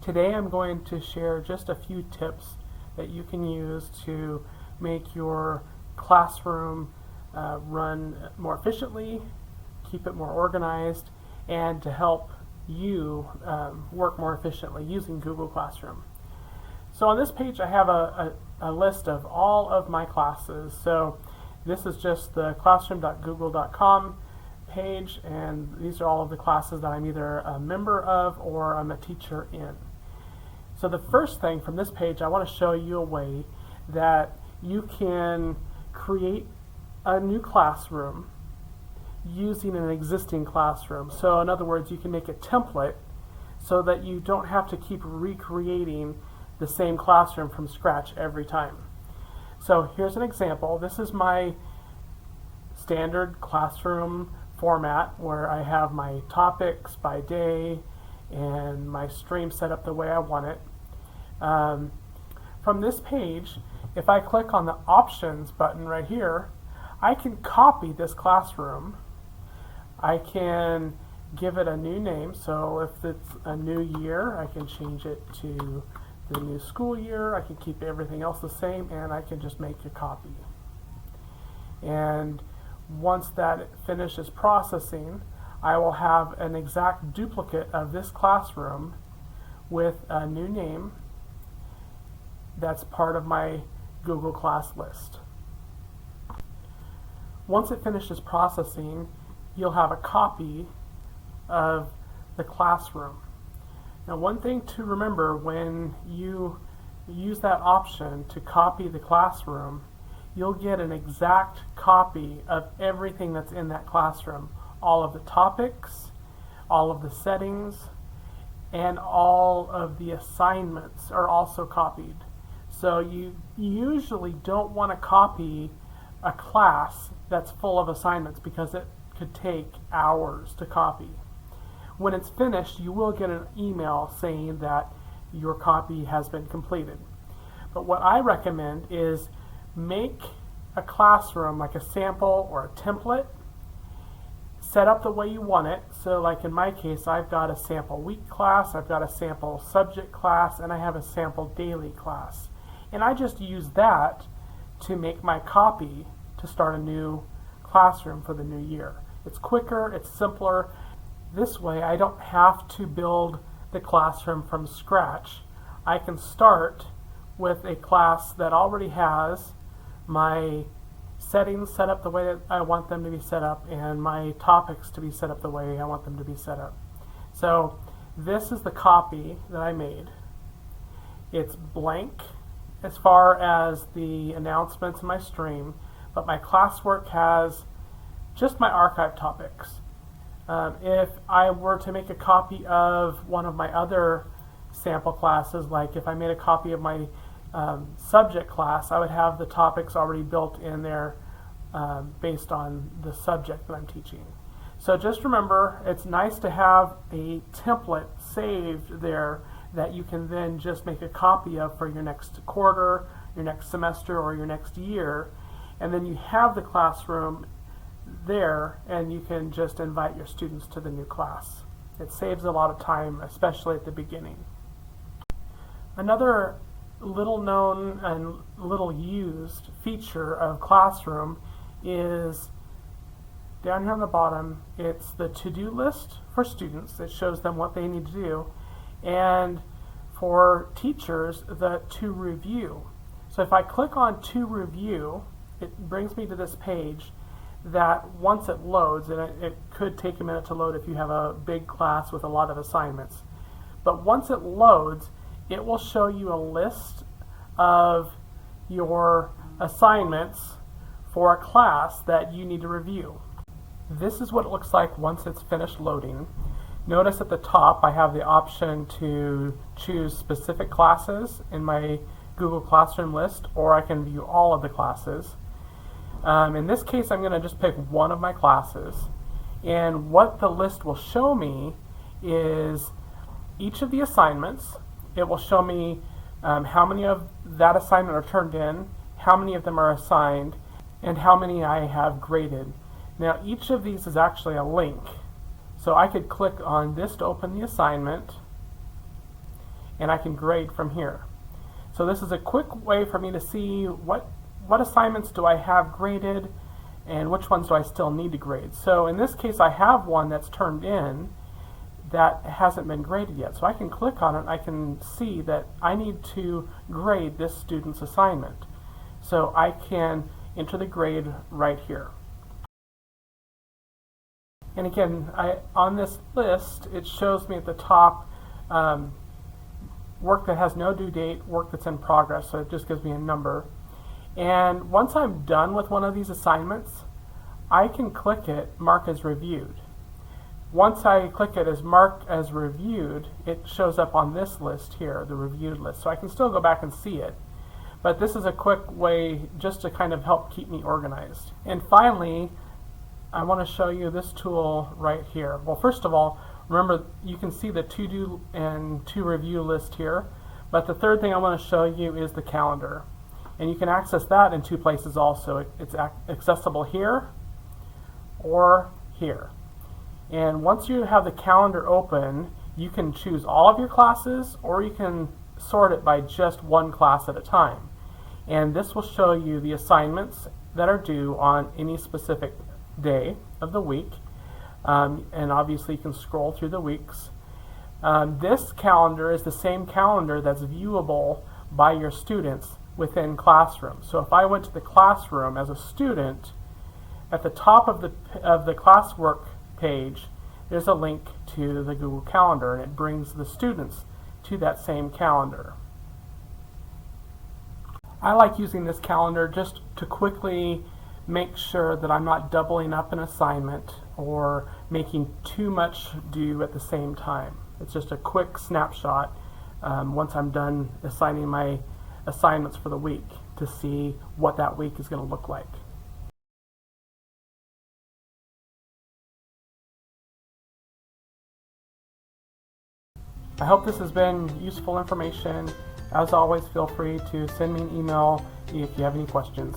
Today I'm going to share just a few tips that you can use to make your classroom run more efficiently, keep it more organized, and to help you work more efficiently using Google Classroom. So on this page I have a list of all of my classes. So this is just the classroom.google.com page, and these are all of the classes that I'm either a member of or I'm a teacher in. So the first thing from this page, I want to show you a way that you can create a new classroom using an existing classroom. So in other words, you can make a template so that you don't have to keep recreating the same classroom from scratch every time. So here's an example. This is my standard classroom format where I have my topics by day and my stream set up the way I want it. From this page, if I click on the options button right here, I can copy this classroom. I can give it a new name. So if it's a new year, I can change it to the new school year. I can keep everything else the same, and I can just make a copy. And once that finishes processing, I will have an exact duplicate of this classroom with a new name that's part of my Google Class list. Once it finishes processing, you'll have a copy of the classroom. Now, one thing to remember when you use that option to copy the classroom, you'll get an exact copy of everything that's in that classroom. All of the topics, all of the settings, and all of the assignments are also copied. So you usually don't want to copy a class that's full of assignments because it could take hours to copy. When it's finished, you will get an email saying that your copy has been completed. But what I recommend is make a classroom like a sample or a template, set up the way you want it. So like in my case, I've got a sample week class, I've got a sample subject class, and I have a sample daily class. And I just use that to make my copy to start a new classroom for the new year. It's quicker, it's simpler. This way I don't have to build the classroom from scratch. I can start with a class that already has my settings set up the way that I want them to be set up and my topics to be set up the way I want them to be set up. So this is the copy that I made. It's blank as far as the announcements in my stream, but my classwork has just my archive topics. If I were to make a copy of one of my other sample classes, like if I made a copy of my subject class, I would have the topics already built in there based on the subject that I'm teaching. So just remember, it's nice to have a template saved there that you can then just make a copy of for your next quarter, your next semester, or your next year, and then you have the classroom there and you can just invite your students to the new class. It saves a lot of time, especially at the beginning. Another little known and little used feature of Classroom is down here on the bottom. It's the to-do list for students. It shows them what they need to do, and for teachers, the to review. So if I click on to review, it brings me to this page that once it loads, and it could take a minute to load if you have a big class with a lot of assignments, but once it loads, it will show you a list of your assignments for a class that you need to review. This is what it looks like once it's finished loading. Notice at the top I have the option to choose specific classes in my Google Classroom list, or I can view all of the classes. In this case, I'm going to just pick one of my classes, and what the list will show me is each of the assignments. It will show me how many of that assignment are turned in, how many of them are assigned, and how many I have graded. Now each of these is actually a link. So I could click on this to open the assignment, and I can grade from here. So this is a quick way for me to see what assignments do I have graded and which ones do I still need to grade. So in this case, I have one that's turned in that hasn't been graded yet. So I can click on it and I can see that I need to grade this student's assignment. So I can enter the grade right here. And again, on this list, it shows me at the top work that has no due date, work that's in progress, so it just gives me a number. And once I'm done with one of these assignments, I can click it, mark as reviewed. Once I click it as mark as reviewed, it shows up on this list here, the reviewed list. So I can still go back and see it. But this is a quick way just to kind of help keep me organized. And finally, I want to show you this tool right here. Well, first of all, remember you can see the to do and to review list here. But the third thing I want to show you is the calendar. And you can access that in two places also. It's accessible here or here. And once you have the calendar open, you can choose all of your classes, or you can sort it by just one class at a time. And this will show you the assignments that are due on any specific day of the week. And obviously you can scroll through the weeks. This calendar is the same calendar that's viewable by your students within Classroom. So if I went to the Classroom as a student, at the top of the classwork page, there's a link to the Google Calendar, and it brings the students to that same calendar. I like using this calendar just to quickly make sure that I'm not doubling up an assignment or making too much due at the same time. It's just a quick snapshot once I'm done assigning my assignments for the week to see what that week is going to look like. I hope this has been useful information. As always, feel free to send me an email if you have any questions.